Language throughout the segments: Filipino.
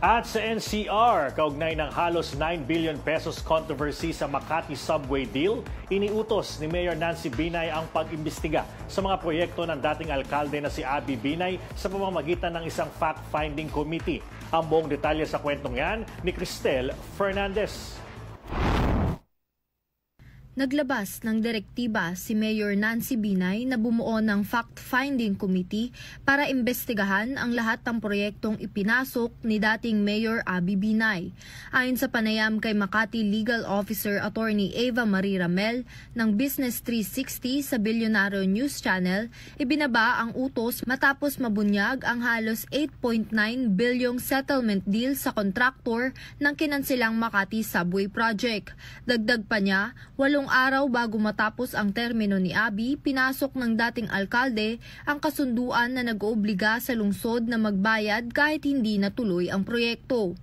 At sa NCR, kaugnay ng halos 9 billion pesos controversy sa Makati Subway deal, iniutos ni Mayor Nancy Binay ang pag-imbestiga sa mga proyekto ng dating alkalde na si Abby Binay sa pamamagitan ng isang fact-finding committee. Ang buong detalye sa kwentong yan ni Cristel Fernandez. Naglabas ng direktiba si Mayor Nancy Binay na bumuo ng fact-finding committee para imbestigahan ang lahat ng proyektong ipinasok ni dating Mayor Abby Binay. Ayon sa panayam kay Makati Legal Officer Attorney Eva Marie Ramel ng Business 360 sa Billionaire News Channel, ibinaba ang utos matapos mabunyag ang halos 8.9 bilyong settlement deal sa kontraktor ng kinansilang Makati Subway Project. Dagdag pa niya, 8 araw bago matapos ang termino ni Abby, pinasok ng dating alkalde ang kasunduan na nag-oobliga sa lungsod na magbayad kahit hindi natuloy ang proyekto.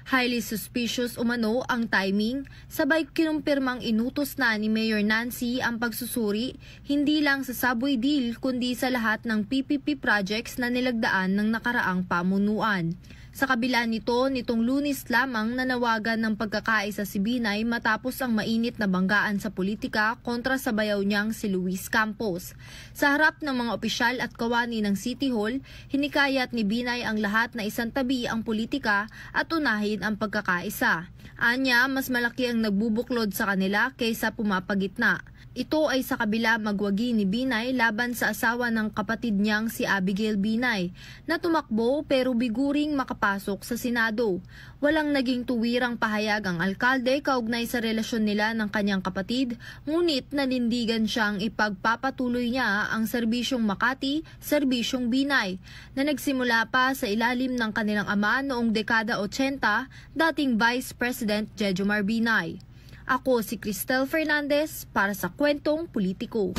Highly suspicious umano ang timing, sabay kinumpirmang inutos na ni Mayor Nancy ang pagsusuri hindi lang sa subway deal kundi sa lahat ng PPP projects na nilagdaan ng nakaraang pamunuan. Sa kabila nito, nitong Lunes lamang nanawagan ng pagkakaisa si Binay matapos ang mainit na banggaan sa politika kontra sa bayaw niyang si Luis Campos. Sa harap ng mga opisyal at kawani ng City Hall, hinikayat ni Binay ang lahat na isantabi ang politika at unahin ang pagkakaisa. Anya, mas malaki ang nagbubuklod sa kanila kaysa pumapagitna. Ito ay sa kabila magwagi ni Binay laban sa asawa ng kapatid niyang si Abigail Binay na tumakbo pero biguring makapasok sa Senado. Walang naging tuwirang pahayag ang alkalde kaugnay sa relasyon nila ng kanyang kapatid, ngunit nanindigan siyang ipagpapatuloy niya ang serbisyong Makati, serbisyong Binay, na nagsimula pa sa ilalim ng kanilang ama noong dekada 80, dating Vice President Jejomar Binay. Ako si Cristel Fernandez para sa Kwentong Politiko.